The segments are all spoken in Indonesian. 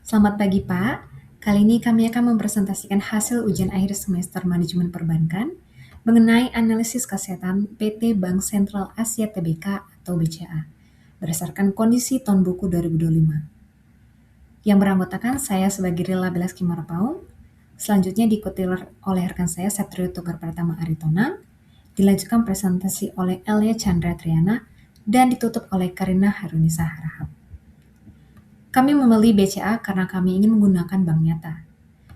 Selamat pagi, Pak. Kali ini kami akan mempresentasikan hasil ujian akhir semester manajemen perbankan mengenai analisis kesehatan PT Bank Sentral Asia Tbk atau BCA berdasarkan kondisi tahun buku 2025. Yang beranggotakan saya sebagai Rila Belas Kimarapaung, selanjutnya diikuti oleh rekan saya Satrio Togar Pratama Aritonang, dilanjutkan presentasi oleh Elia Chandra Triana, dan ditutup oleh Karina Harunisa Harahap. Kami memilih BCA karena kami ingin menggunakan bank nyata,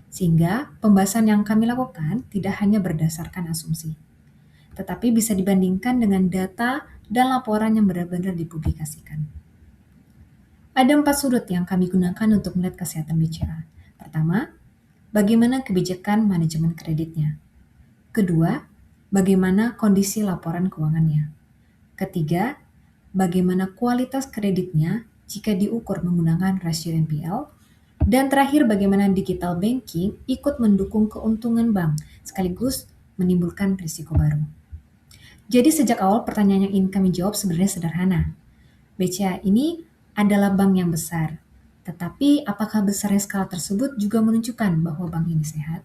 sehingga pembahasan yang kami lakukan tidak hanya berdasarkan asumsi, tetapi bisa dibandingkan dengan data dan laporan yang benar-benar dipublikasikan. Ada 4 sudut yang kami gunakan untuk melihat kesehatan BCA. Pertama, bagaimana kebijakan manajemen kreditnya. Kedua, bagaimana kondisi laporan keuangannya. Ketiga, bagaimana kualitas kreditnya jika diukur menggunakan rasio NPL. Dan terakhir, bagaimana digital banking ikut mendukung keuntungan bank sekaligus menimbulkan risiko baru. Jadi sejak awal pertanyaan yang ingin kami jawab sebenarnya sederhana. BCA ini adalah bank yang besar, tetapi apakah besarnya skala tersebut juga menunjukkan bahwa bank ini sehat?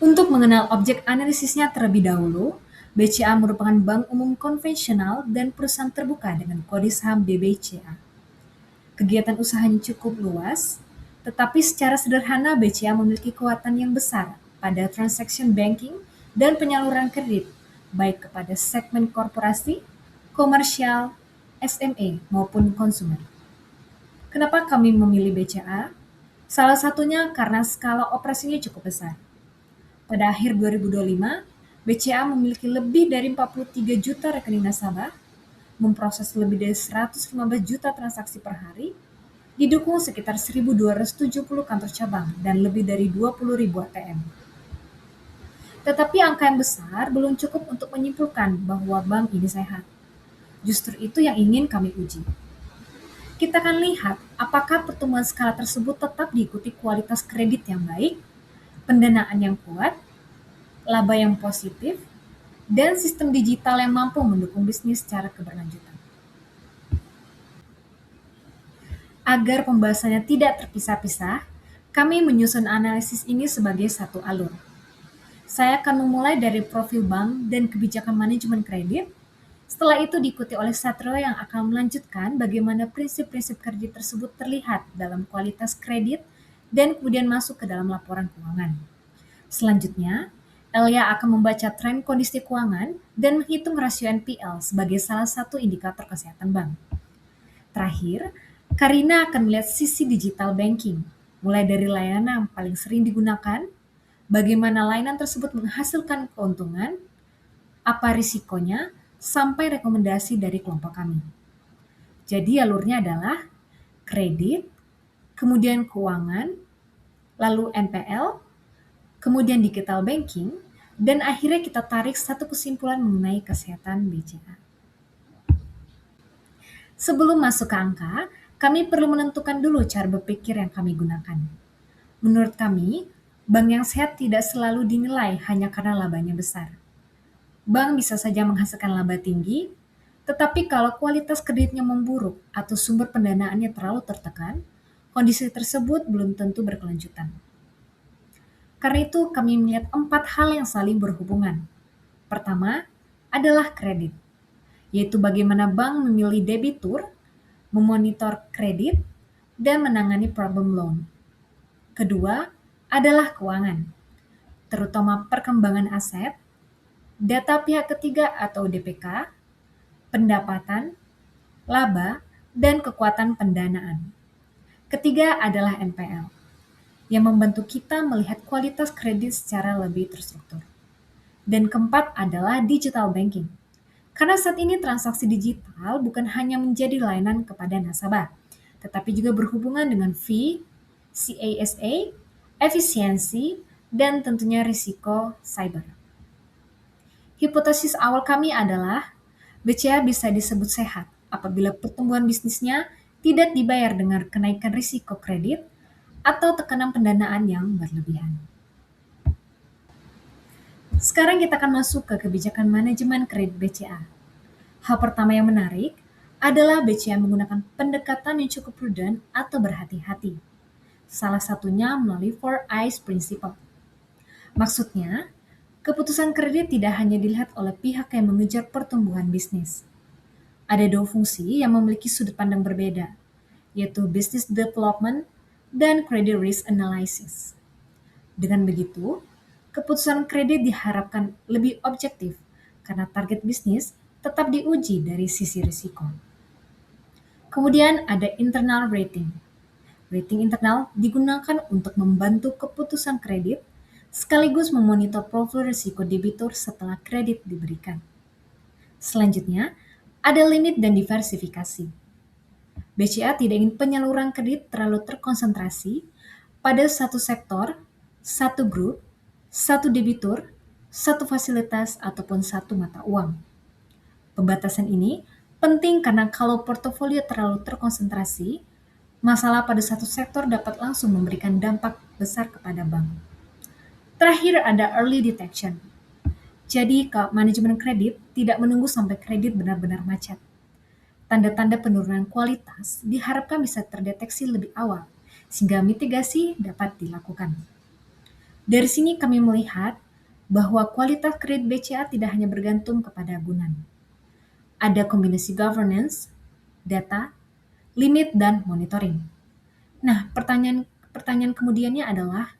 Untuk mengenal objek analisisnya terlebih dahulu, BCA merupakan bank umum konvensional dan perusahaan terbuka dengan kode saham BBCA. Kegiatan usahanya cukup luas, tetapi secara sederhana BCA memiliki kekuatan yang besar pada transaction banking dan penyaluran kredit, baik kepada segmen korporasi, komersial, SME, maupun konsumer. Kenapa kami memilih BCA? Salah satunya karena skala operasinya cukup besar. Pada akhir 2025, BCA memiliki lebih dari 43 juta rekening nasabah, memproses lebih dari 115 juta transaksi per hari, didukung sekitar 1.270 kantor cabang dan lebih dari 20.000 ATM. Tetapi angka yang besar belum cukup untuk menyimpulkan bahwa bank ini sehat. Justru itu yang ingin kami uji. Kita akan lihat apakah pertumbuhan skala tersebut tetap diikuti kualitas kredit yang baik, pendanaan yang kuat, laba yang positif, dan sistem digital yang mampu mendukung bisnis secara keberlanjutan. Agar pembahasannya tidak terpisah-pisah, kami menyusun analisis ini sebagai satu alur. Saya akan memulai dari profil bank dan kebijakan manajemen kredit. Setelah itu diikuti oleh Satrio yang akan melanjutkan bagaimana prinsip-prinsip kredit tersebut terlihat dalam kualitas kredit dan kemudian masuk ke dalam laporan keuangan. Selanjutnya, Elia akan membaca tren kondisi keuangan dan menghitung rasio NPL sebagai salah satu indikator kesehatan bank. Terakhir, Karina akan melihat sisi digital banking, mulai dari layanan yang paling sering digunakan, bagaimana layanan tersebut menghasilkan keuntungan, apa risikonya, sampai rekomendasi dari kelompok kami. Jadi alurnya adalah kredit, kemudian keuangan, lalu NPL, kemudian digital banking, dan akhirnya kita tarik satu kesimpulan mengenai kesehatan BCA. Sebelum masuk ke angka, kami perlu menentukan dulu cara berpikir yang kami gunakan. Menurut kami, bank yang sehat tidak selalu dinilai hanya karena labanya besar. Bank bisa saja menghasilkan laba tinggi, tetapi kalau kualitas kreditnya memburuk atau sumber pendanaannya terlalu tertekan, kondisi tersebut belum tentu berkelanjutan. Karena itu, kami melihat 4 hal yang saling berhubungan. Pertama, adalah kredit, yaitu bagaimana bank memilih debitur, memonitor kredit, dan menangani problem loan. Kedua, adalah keuangan, terutama perkembangan aset, data pihak ketiga atau DPK, pendapatan, laba, dan kekuatan pendanaan. Ketiga adalah NPL, yang membantu kita melihat kualitas kredit secara lebih terstruktur. Dan keempat adalah digital banking. Karena saat ini transaksi digital bukan hanya menjadi layanan kepada nasabah, tetapi juga berhubungan dengan fee, CASA, efisiensi, dan tentunya risiko cyber. Hipotesis awal kami adalah BCA bisa disebut sehat apabila pertumbuhan bisnisnya tidak dibayar dengan kenaikan risiko kredit atau tekanan pendanaan yang berlebihan. Sekarang kita akan masuk ke kebijakan manajemen kredit BCA. Hal pertama yang menarik adalah BCA menggunakan pendekatan yang cukup prudent atau berhati-hati. Salah satunya melalui 4 Eyes Principle. Maksudnya, keputusan kredit tidak hanya dilihat oleh pihak yang mengejar pertumbuhan bisnis. Ada dua fungsi yang memiliki sudut pandang berbeda, yaitu business development dan credit risk analysis. Dengan begitu, keputusan kredit diharapkan lebih objektif karena target bisnis tetap diuji dari sisi risiko. Kemudian ada internal rating. Rating internal digunakan untuk membantu keputusan kredit sekaligus memonitor profil risiko debitur setelah kredit diberikan. Selanjutnya, ada limit dan diversifikasi. BCA tidak ingin penyaluran kredit terlalu terkonsentrasi pada satu sektor, satu grup, satu debitur, satu fasilitas, ataupun satu mata uang. Pembatasan ini penting karena kalau portofolio terlalu terkonsentrasi, masalah pada satu sektor dapat langsung memberikan dampak besar kepada bank. Terakhir ada early detection. Jadi, manajemen kredit tidak menunggu sampai kredit benar-benar macet. Tanda-tanda penurunan kualitas diharapkan bisa terdeteksi lebih awal, sehingga mitigasi dapat dilakukan. Dari sini kami melihat bahwa kualitas kredit BCA tidak hanya bergantung kepada agunan. Ada kombinasi governance, data, limit, dan monitoring. Nah, pertanyaan kemudiannya adalah,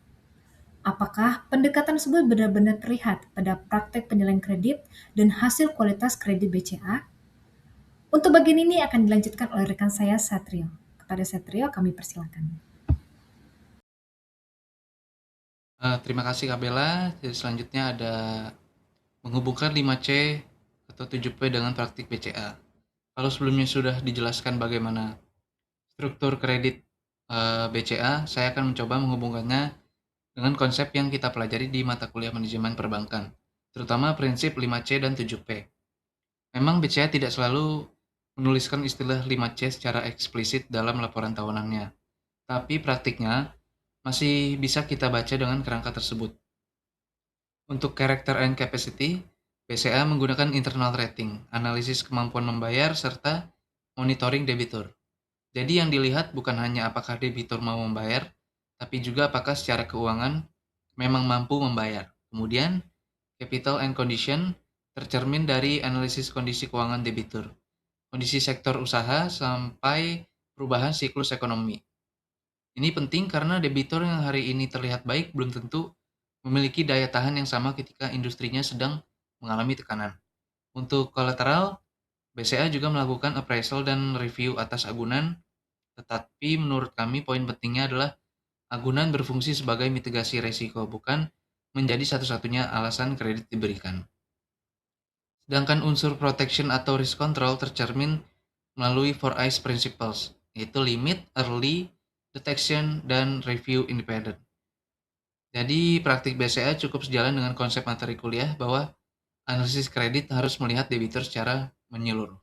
apakah pendekatan tersebut benar-benar terlihat pada praktek penilaian kredit dan hasil kualitas kredit BCA? Untuk bagian ini akan dilanjutkan oleh rekan saya, Satrio. Kepada Satrio, kami persilakan. Terima kasih Kak Bella. Jadi selanjutnya ada menghubungkan 5C atau 7P dengan praktik BCA. Kalau sebelumnya sudah dijelaskan bagaimana struktur kredit BCA, saya akan mencoba menghubungkannya dengan konsep yang kita pelajari di mata kuliah manajemen perbankan, terutama prinsip 5C dan 7P. Memang BCA tidak selalu menuliskan istilah 5C secara eksplisit dalam laporan tahunannya, tapi praktiknya masih bisa kita baca dengan kerangka tersebut. Untuk character and capacity, BCA menggunakan internal rating, analisis kemampuan membayar, serta monitoring debitur. Jadi yang dilihat bukan hanya apakah debitur mau membayar, tapi juga apakah secara keuangan memang mampu membayar. Kemudian, capital and condition tercermin dari analisis kondisi keuangan debitur, kondisi sektor usaha, sampai perubahan siklus ekonomi. Ini penting karena debitur yang hari ini terlihat baik belum tentu memiliki daya tahan yang sama ketika industrinya sedang mengalami tekanan. Untuk kolateral, BCA juga melakukan appraisal dan review atas agunan, tetapi menurut kami poin pentingnya adalah agunan berfungsi sebagai mitigasi risiko, bukan menjadi satu-satunya alasan kredit diberikan. Sedangkan unsur protection atau risk control tercermin melalui 4 Eyes Principles, yaitu limit, early, detection, dan review independent. Jadi praktik BCA cukup sejalan dengan konsep materi kuliah bahwa analisis kredit harus melihat debitur secara menyeluruh.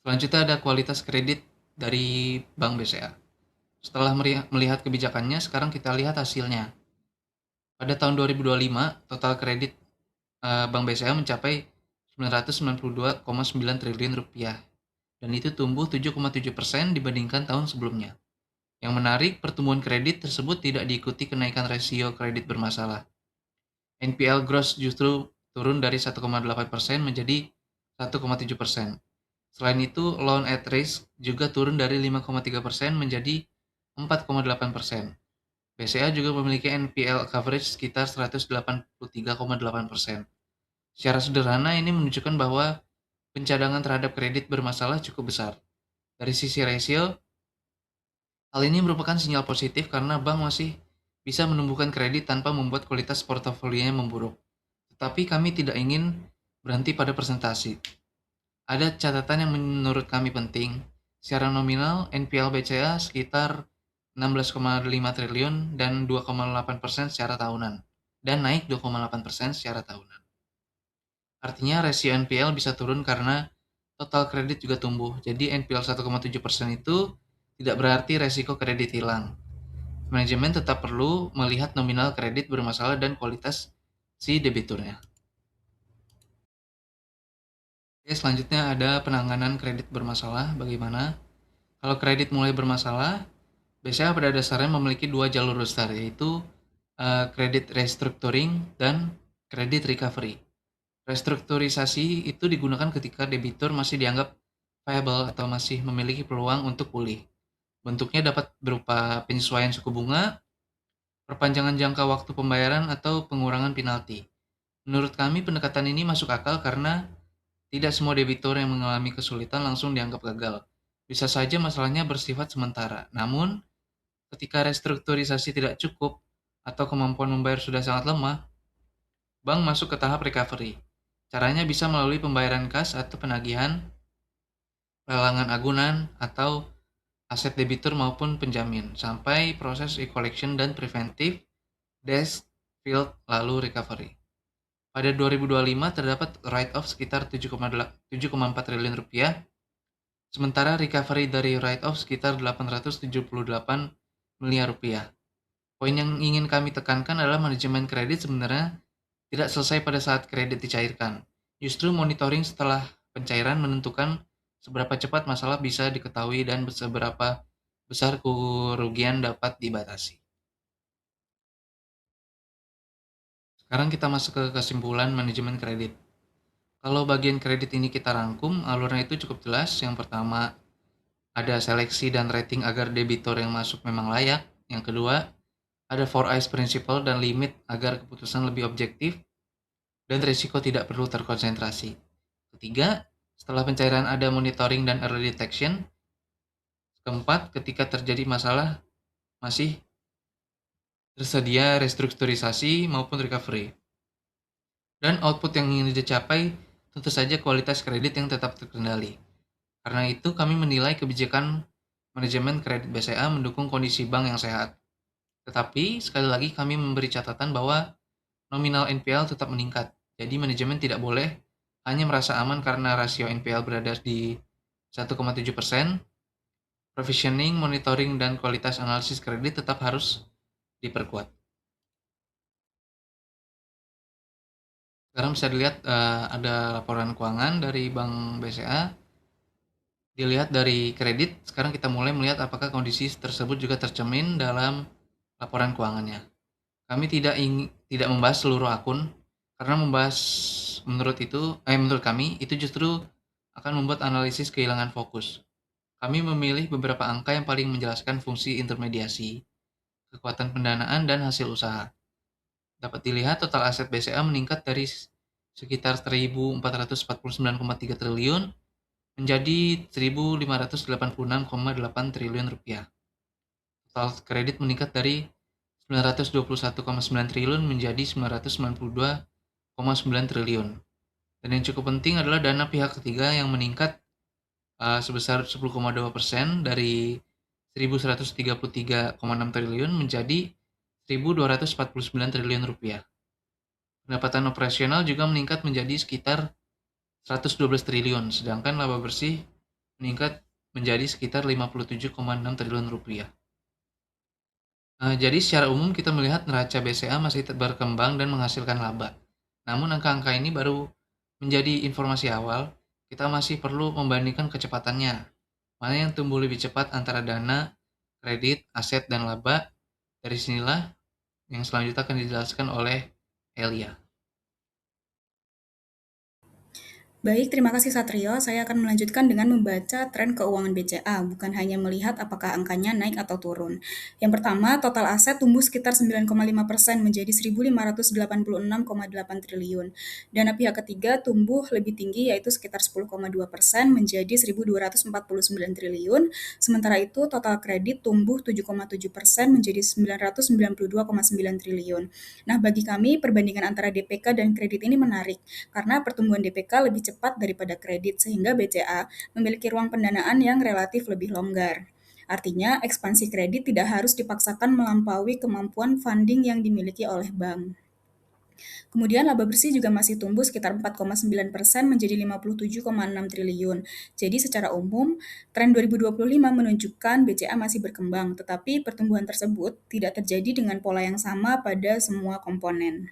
Selanjutnya ada kualitas kredit dari Bank BCA. Setelah melihat kebijakannya, sekarang kita lihat hasilnya. Pada tahun 2025, total kredit Bank BCA mencapai 992,9 triliun rupiah, dan itu tumbuh 7,7% dibandingkan tahun sebelumnya. Yang menarik, pertumbuhan kredit tersebut tidak diikuti kenaikan rasio kredit bermasalah. NPL gross justru turun dari 1,8% menjadi 1,7%. Selain itu, loan at risk juga turun dari 5,3% menjadi 4,8%. BCA juga memiliki NPL coverage sekitar 183,8%. Secara sederhana, ini menunjukkan bahwa pencadangan terhadap kredit bermasalah cukup besar. Dari sisi rasio, hal ini merupakan sinyal positif karena bank masih bisa menumbuhkan kredit tanpa membuat kualitas portofolionya memburuk. Tetapi kami tidak ingin berhenti pada presentasi. Ada catatan yang menurut kami penting. Secara nominal, NPL BCA sekitar 16,5 triliun dan 2,8% secara tahunan, dan naik 2,8% secara tahunan. Artinya rasio NPL bisa turun karena total kredit juga tumbuh. Jadi NPL 1,7% itu tidak berarti resiko kredit hilang. Manajemen tetap perlu melihat nominal kredit bermasalah dan kualitas si debiturnya. Oke, selanjutnya ada penanganan kredit bermasalah. Bagaimana? Kalau kredit mulai bermasalah, BCA pada dasarnya memiliki dua jalur besar, yaitu kredit restructuring dan kredit recovery. Restrukturisasi itu digunakan ketika debitur masih dianggap viable atau masih memiliki peluang untuk pulih. Bentuknya dapat berupa penyesuaian suku bunga, perpanjangan jangka waktu pembayaran, atau pengurangan penalti. Menurut kami, pendekatan ini masuk akal karena tidak semua debitur yang mengalami kesulitan langsung dianggap gagal. Bisa saja masalahnya bersifat sementara. Namun, ketika restrukturisasi tidak cukup atau kemampuan membayar sudah sangat lemah, bank masuk ke tahap recovery. Caranya bisa melalui pembayaran kas atau penagihan, lelangan agunan, atau aset debitur maupun penjamin, sampai proses recollection dan preventive desk field lalu recovery. Pada 2025 terdapat write-off sekitar 7,4 triliun rupiah, sementara recovery dari write-off sekitar 878 miliar rupiah. Poin yang ingin kami tekankan adalah manajemen kredit sebenarnya tidak selesai pada saat kredit dicairkan. Justru monitoring setelah pencairan menentukan seberapa cepat masalah bisa diketahui dan seberapa besar kerugian dapat dibatasi. Sekarang kita masuk ke kesimpulan manajemen kredit. Kalau bagian kredit ini kita rangkum, alurnya itu cukup jelas. Yang pertama, ada seleksi dan rating agar debitur yang masuk memang layak. Yang kedua, ada 4 eyes principle dan limit agar keputusan lebih objektif dan risiko tidak perlu terkonsentrasi. Ketiga, setelah pencairan ada monitoring dan early detection. Keempat, ketika terjadi masalah masih tersedia restrukturisasi maupun recovery. Dan output yang ingin dicapai tentu saja kualitas kredit yang tetap terkendali. Karena itu kami menilai kebijakan manajemen kredit BCA mendukung kondisi bank yang sehat. Tetapi sekali lagi kami memberi catatan bahwa nominal NPL tetap meningkat. Jadi manajemen tidak boleh hanya merasa aman karena rasio NPL berada di 1,7%. Provisioning, monitoring, dan kualitas analisis kredit tetap harus diperkuat. Sekarang bisa dilihat ada laporan keuangan dari Bank BCA. Dilihat dari kredit, sekarang kita mulai melihat apakah kondisi tersebut juga tercermin dalam laporan keuangannya. Kami tidak membahas seluruh akun karena membahas menurut kami itu justru akan membuat analisis kehilangan fokus. Kami memilih beberapa angka yang paling menjelaskan fungsi intermediasi, kekuatan pendanaan, dan hasil usaha. Dapat dilihat total aset BCA meningkat dari sekitar 1.449,3 triliun menjadi 1.586,8 triliun rupiah. Total kredit meningkat dari 921,9 triliun menjadi 992,9 triliun. Dan yang cukup penting adalah dana pihak ketiga yang meningkat sebesar 10,2% dari 1.133,6 triliun menjadi 1.249 triliun rupiah. Pendapatan operasional juga meningkat menjadi sekitar 112 triliun, sedangkan laba bersih meningkat menjadi sekitar 57,6 triliun rupiah. Jadi secara umum kita melihat neraca BCA masih berkembang dan menghasilkan laba. Namun angka-angka ini baru menjadi informasi awal, kita masih perlu membandingkan kecepatannya. Mana yang tumbuh lebih cepat antara dana, kredit, aset, dan laba. Dari sinilah yang selanjutnya akan dijelaskan oleh Elia. Baik, terima kasih Satrio. Saya akan melanjutkan dengan membaca tren keuangan BCA, bukan hanya melihat apakah angkanya naik atau turun. Yang pertama, total aset tumbuh sekitar 9,5% menjadi 1.586,8 triliun. Dana pihak ketiga tumbuh lebih tinggi yaitu sekitar 10,2% menjadi 1.249 triliun. Sementara itu, total kredit tumbuh 7,7% menjadi 992,9 triliun. Nah, bagi kami, perbandingan antara DPK dan kredit ini menarik karena pertumbuhan DPK lebih cepat daripada kredit sehingga BCA memiliki ruang pendanaan yang relatif lebih longgar. Artinya, ekspansi kredit tidak harus dipaksakan melampaui kemampuan funding yang dimiliki oleh bank. Kemudian laba bersih juga masih tumbuh sekitar 4,9% menjadi 57,6 triliun. Jadi secara umum, tren 2025 menunjukkan BCA masih berkembang, tetapi pertumbuhan tersebut tidak terjadi dengan pola yang sama pada semua komponen.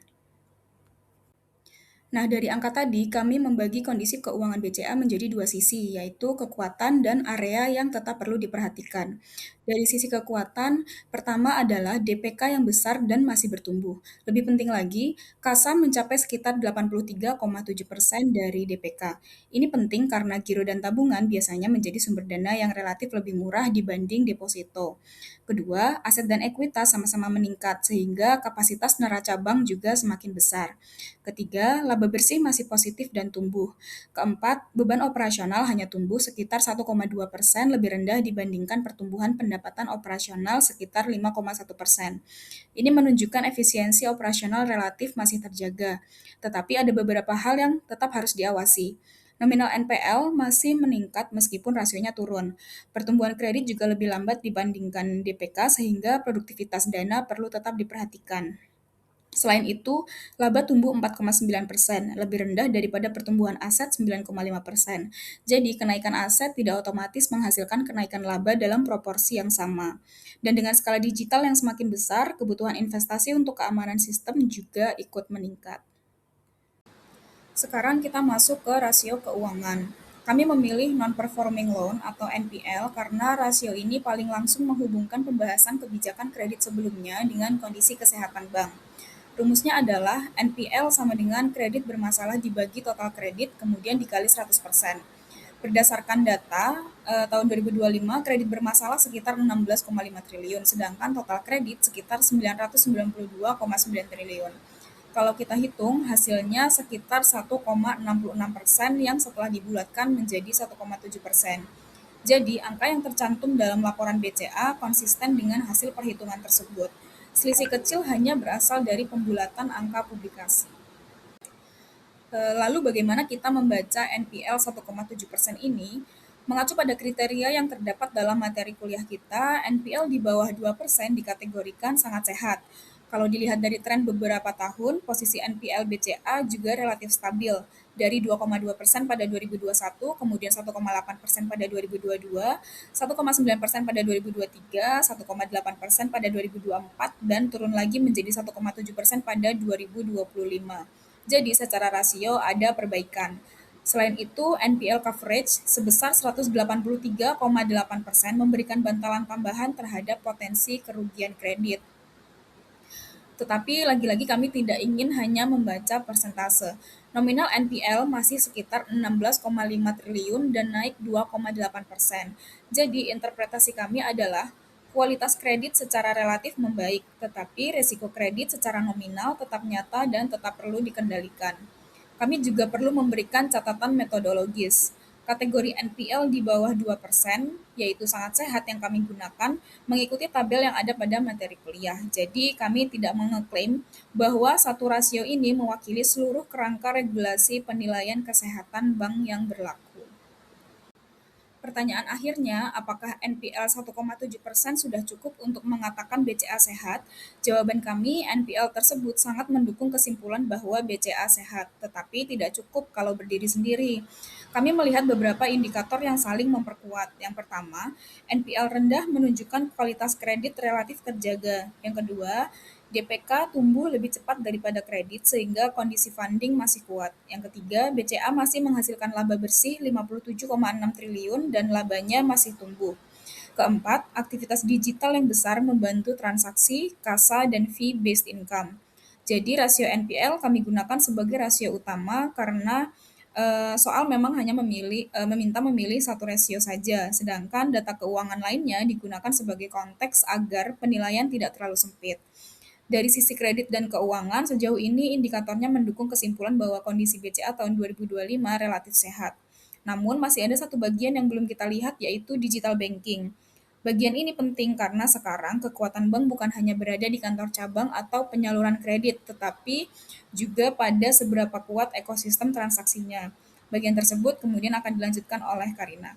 Nah, dari angka tadi, kami membagi kondisi keuangan BCA menjadi dua sisi, yaitu kekuatan dan area yang tetap perlu diperhatikan. Dari sisi kekuatan, pertama adalah DPK yang besar dan masih bertumbuh. Lebih penting lagi, kasa mencapai sekitar 83,7% dari DPK. Ini penting karena giro dan tabungan biasanya menjadi sumber dana yang relatif lebih murah dibanding deposito. Kedua, aset dan ekuitas sama-sama meningkat, sehingga kapasitas neraca bank juga semakin besar. Ketiga, laba bersih masih positif dan tumbuh. Keempat, beban operasional hanya tumbuh sekitar 1,2% lebih rendah dibandingkan pertumbuhan pendapatan operasional sekitar 5,1%. Ini menunjukkan efisiensi operasional relatif masih terjaga, tetapi ada beberapa hal yang tetap harus diawasi. Nominal NPL masih meningkat meskipun rasionya turun. Pertumbuhan kredit juga lebih lambat dibandingkan DPK sehingga produktivitas dana perlu tetap diperhatikan. Selain itu, laba tumbuh 4,9%, lebih rendah daripada pertumbuhan aset 9,5%. Jadi, kenaikan aset tidak otomatis menghasilkan kenaikan laba dalam proporsi yang sama. Dan dengan skala digital yang semakin besar, kebutuhan investasi untuk keamanan sistem juga ikut meningkat. Sekarang kita masuk ke rasio keuangan. Kami memilih non-performing loan atau NPL karena rasio ini paling langsung menghubungkan pembahasan kebijakan kredit sebelumnya dengan kondisi kesehatan bank. Rumusnya adalah NPL sama dengan kredit bermasalah dibagi total kredit, kemudian dikali 100%. Berdasarkan data, tahun 2025 kredit bermasalah sekitar 16,5 triliun, sedangkan total kredit sekitar 992,9 triliun. Kalau kita hitung, hasilnya sekitar 1,66% yang setelah dibulatkan menjadi 1,7%. Jadi, angka yang tercantum dalam laporan BCA konsisten dengan hasil perhitungan tersebut. Selisih kecil hanya berasal dari pembulatan angka publikasi. Lalu bagaimana kita membaca NPL 1,7% ini? Mengacu pada kriteria yang terdapat dalam materi kuliah kita, NPL di bawah 2% dikategorikan sangat sehat. Kalau dilihat dari tren beberapa tahun, posisi NPL BCA juga relatif stabil, dari 2,2% pada 2021, kemudian 1,8% pada 2022, 1,9% pada 2023, 1,8% pada 2024, dan turun lagi menjadi 1,7% pada 2025. Jadi secara rasio ada perbaikan. Selain itu, NPL coverage sebesar 183,8% memberikan bantalan tambahan terhadap potensi kerugian kredit. Tetapi lagi-lagi kami tidak ingin hanya membaca persentase. Nominal NPL masih sekitar 16,5 triliun dan naik 2,8%. Jadi interpretasi kami adalah kualitas kredit secara relatif membaik, tetapi risiko kredit secara nominal tetap nyata dan tetap perlu dikendalikan. Kami juga perlu memberikan catatan metodologis. Kategori NPL di bawah 2%, yaitu sangat sehat yang kami gunakan, mengikuti tabel yang ada pada materi kuliah. Jadi, kami tidak mengeklaim bahwa satu rasio ini mewakili seluruh kerangka regulasi penilaian kesehatan bank yang berlaku. Pertanyaan akhirnya, apakah NPL 1,7% sudah cukup untuk mengatakan BCA sehat? Jawaban kami, NPL tersebut sangat mendukung kesimpulan bahwa BCA sehat, tetapi tidak cukup kalau berdiri sendiri. Kami melihat beberapa indikator yang saling memperkuat. Yang pertama, NPL rendah menunjukkan kualitas kredit relatif terjaga. Yang kedua, DPK tumbuh lebih cepat daripada kredit sehingga kondisi funding masih kuat. Yang ketiga, BCA masih menghasilkan laba bersih 57,6 triliun dan labanya masih tumbuh. Keempat, aktivitas digital yang besar membantu transaksi, kasa, dan fee-based income. Jadi rasio NPL kami gunakan sebagai rasio utama karena soal memang hanya meminta memilih satu rasio saja, sedangkan data keuangan lainnya digunakan sebagai konteks agar penilaian tidak terlalu sempit. Dari sisi kredit dan keuangan, sejauh ini indikatornya mendukung kesimpulan bahwa kondisi BCA tahun 2025 relatif sehat. Namun, masih ada satu bagian yang belum kita lihat, yaitu digital banking. Bagian ini penting karena sekarang kekuatan bank bukan hanya berada di kantor cabang atau penyaluran kredit, tetapi juga pada seberapa kuat ekosistem transaksinya. Bagian tersebut kemudian akan dilanjutkan oleh Karina.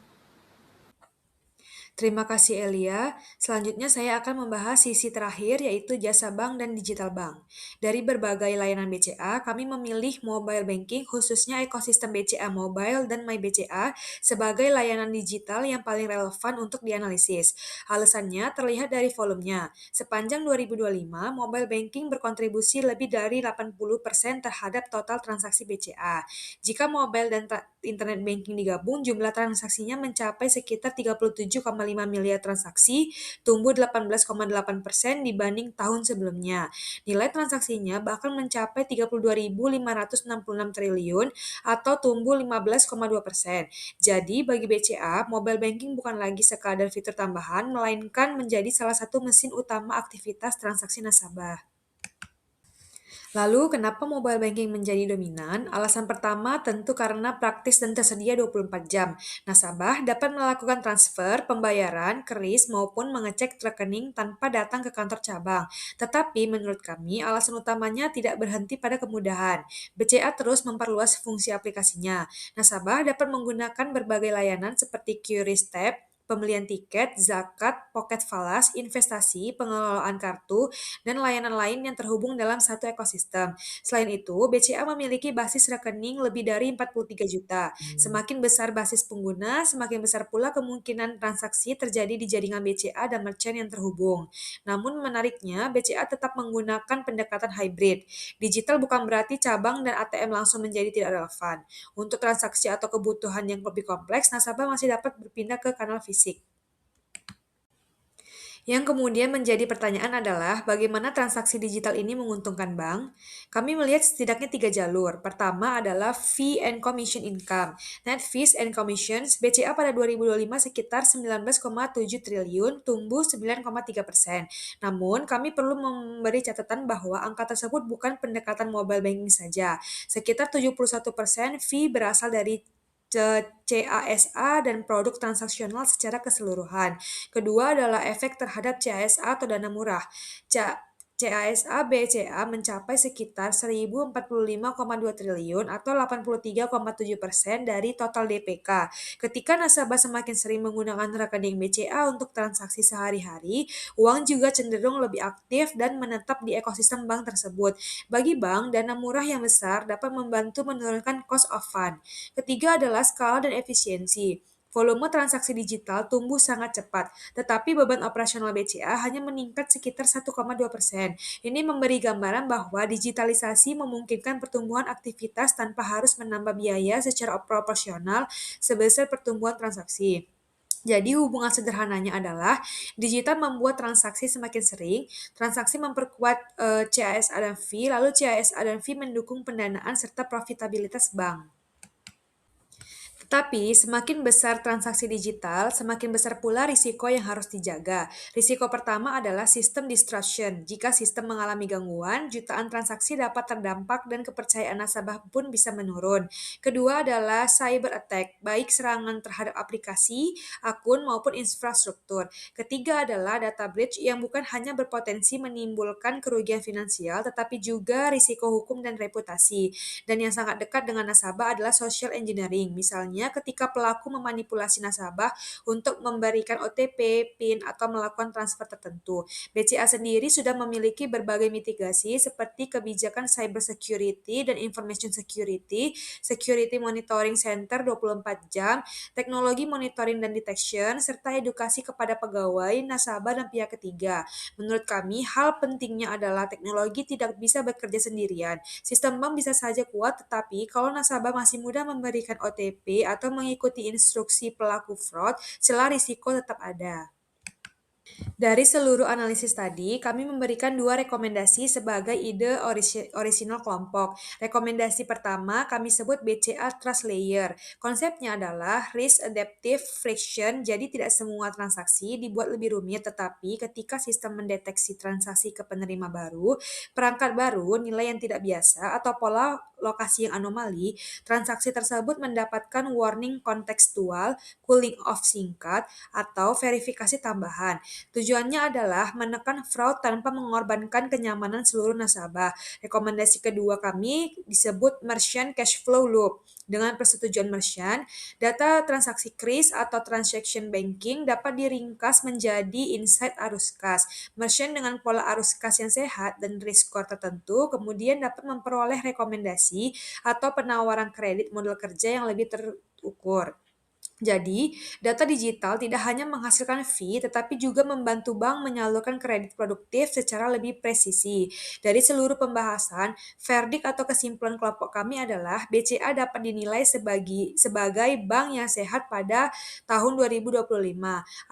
Terima kasih Elia. Selanjutnya saya akan membahas sisi terakhir yaitu jasa bank dan digital bank. Dari berbagai layanan BCA, kami memilih mobile banking khususnya ekosistem BCA Mobile dan My BCA sebagai layanan digital yang paling relevan untuk dianalisis. Alasannya terlihat dari volumenya. Sepanjang 2025, mobile banking berkontribusi lebih dari 80% terhadap total transaksi BCA. Jika mobile dan internet banking digabung, jumlah transaksinya mencapai sekitar 37,5 miliar transaksi, tumbuh 18,8% dibanding tahun sebelumnya. Nilai transaksinya bahkan mencapai 32.566 triliun atau tumbuh 15,2%. Jadi bagi BCA, mobile banking bukan lagi sekadar fitur tambahan, melainkan menjadi salah satu mesin utama aktivitas transaksi nasabah. Lalu, kenapa mobile banking menjadi dominan? Alasan pertama tentu karena praktis dan tersedia 24 jam. Nasabah dapat melakukan transfer, pembayaran, kris, maupun mengecek rekening tanpa datang ke kantor cabang. Tetapi menurut kami, alasan utamanya tidak berhenti pada kemudahan. BCA terus memperluas fungsi aplikasinya. Nasabah dapat menggunakan berbagai layanan seperti QRIS Tab, pembelian tiket, zakat, pocket falas, investasi, pengelolaan kartu, dan layanan lain yang terhubung dalam satu ekosistem. Selain itu, BCA memiliki basis rekening lebih dari 43 juta. Semakin besar basis pengguna, semakin besar pula kemungkinan transaksi terjadi di jaringan BCA dan merchant yang terhubung. Namun menariknya, BCA tetap menggunakan pendekatan hybrid. Digital bukan berarti cabang dan ATM langsung menjadi tidak relevan. Untuk transaksi atau kebutuhan yang lebih kompleks, nasabah masih dapat berpindah ke kanal fisik. Yang kemudian menjadi pertanyaan adalah bagaimana transaksi digital ini menguntungkan bank? Kami melihat setidaknya 3 jalur. Pertama adalah fee and commission income. Net fees and commissions BCA pada 2025 sekitar 19,7 triliun, tumbuh 9,3%. Namun, kami perlu memberi catatan bahwa angka tersebut bukan pendekatan mobile banking saja. Sekitar 71% fee berasal dari CASA dan produk transaksional secara keseluruhan. Kedua adalah efek terhadap CASA atau dana murah. CASA BCA mencapai sekitar 1.045,2 triliun atau 83,7% dari total DPK. Ketika nasabah semakin sering menggunakan rekening BCA untuk transaksi sehari-hari, uang juga cenderung lebih aktif dan menetap di ekosistem bank tersebut. Bagi bank, dana murah yang besar dapat membantu menurunkan cost of fund. Ketiga adalah skala dan efisiensi. Volume transaksi digital tumbuh sangat cepat, tetapi beban operasional BCA hanya meningkat sekitar 1,2%. Ini memberi gambaran bahwa digitalisasi memungkinkan pertumbuhan aktivitas tanpa harus menambah biaya secara proporsional sebesar pertumbuhan transaksi. Jadi hubungan sederhananya adalah digital membuat transaksi semakin sering, transaksi memperkuat CASA dan fee, lalu CASA dan fee mendukung pendanaan serta profitabilitas bank. Tetapi, semakin besar transaksi digital, semakin besar pula risiko yang harus dijaga. Risiko pertama adalah sistem disruption. Jika sistem mengalami gangguan, jutaan transaksi dapat terdampak dan kepercayaan nasabah pun bisa menurun. Kedua adalah cyber attack, baik serangan terhadap aplikasi, akun, maupun infrastruktur. Ketiga adalah data breach yang bukan hanya berpotensi menimbulkan kerugian finansial, tetapi juga risiko hukum dan reputasi. Dan yang sangat dekat dengan nasabah adalah social engineering. Misalnya ketika pelaku memanipulasi nasabah untuk memberikan OTP, PIN, atau melakukan transfer tertentu. BCA sendiri sudah memiliki berbagai mitigasi seperti kebijakan cyber security dan information security, security monitoring center 24 jam, teknologi monitoring dan detection, serta edukasi kepada pegawai, nasabah, dan pihak ketiga. Menurut kami, hal pentingnya adalah teknologi tidak bisa bekerja sendirian. Sistem bank bisa saja kuat, tetapi kalau nasabah masih mudah memberikan OTP atau mengikuti instruksi pelaku fraud, celah risiko tetap ada. Dari seluruh analisis tadi, kami memberikan 2 rekomendasi sebagai ide orisinal kelompok. Rekomendasi pertama kami sebut BCA Trust Layer. Konsepnya adalah Risk Adaptive Friction, jadi tidak semua transaksi dibuat lebih rumit, tetapi ketika sistem mendeteksi transaksi ke penerima baru, perangkat baru, nilai yang tidak biasa, atau pola lokasi yang anomali, transaksi tersebut mendapatkan warning kontekstual, cooling off singkat, atau verifikasi tambahan. Tujuannya adalah menekan fraud tanpa mengorbankan kenyamanan seluruh nasabah. Rekomendasi kedua kami disebut Merchant Cash Flow Loop. Dengan persetujuan merchant, data transaksi KRIS atau Transaction Banking dapat diringkas menjadi insight arus kas. Merchant dengan pola arus kas yang sehat dan risk score tertentu kemudian dapat memperoleh rekomendasi atau penawaran kredit model kerja yang lebih terukur. Jadi, data digital tidak hanya menghasilkan fee, tetapi juga membantu bank menyalurkan kredit produktif secara lebih presisi. Dari seluruh pembahasan, verdict atau kesimpulan kelompok kami adalah BCA dapat dinilai sebagai bank yang sehat pada tahun 2025.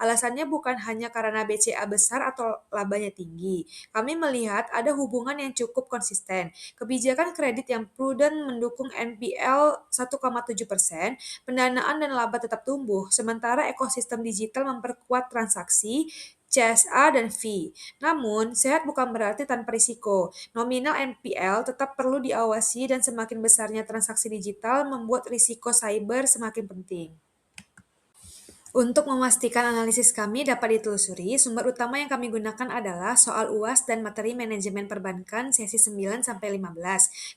Alasannya bukan hanya karena BCA besar atau labanya tinggi. Kami melihat ada hubungan yang cukup konsisten. Kebijakan kredit yang prudent mendukung NPL 1,7%, pendanaan dan laba tetap tumbuh, sementara ekosistem digital memperkuat transaksi, CSA, dan fee. Namun, sehat bukan berarti tanpa risiko. Nominal NPL tetap perlu diawasi dan semakin besarnya transaksi digital membuat risiko cyber semakin penting. Untuk memastikan analisis kami dapat ditelusuri, sumber utama yang kami gunakan adalah soal UAS dan materi manajemen perbankan sesi 9-15,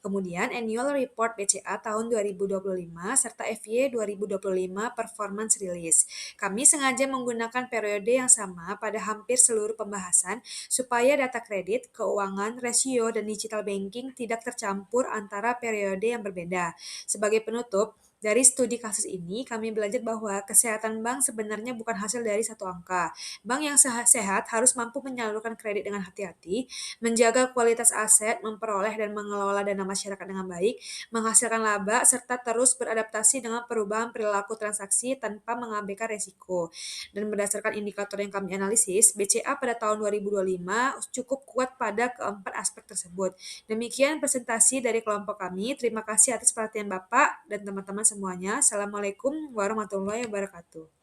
kemudian Annual Report BCA tahun 2025, serta FY 2025 Performance Release. Kami sengaja menggunakan periode yang sama pada hampir seluruh pembahasan supaya data kredit, keuangan, rasio, dan digital banking tidak tercampur antara periode yang berbeda. Sebagai penutup, dari studi kasus ini, kami belajar bahwa kesehatan bank sebenarnya bukan hasil dari satu angka. Bank yang sehat harus mampu menyalurkan kredit dengan hati-hati, menjaga kualitas aset, memperoleh dan mengelola dana masyarakat dengan baik, menghasilkan laba, serta terus beradaptasi dengan perubahan perilaku transaksi tanpa mengabaikan resiko. Dan berdasarkan indikator yang kami analisis, BCA pada tahun 2025 cukup kuat pada keempat aspek tersebut. Demikian presentasi dari kelompok kami. Terima kasih atas perhatian Bapak dan teman-teman semuanya. Assalamualaikum warahmatullahi wabarakatuh.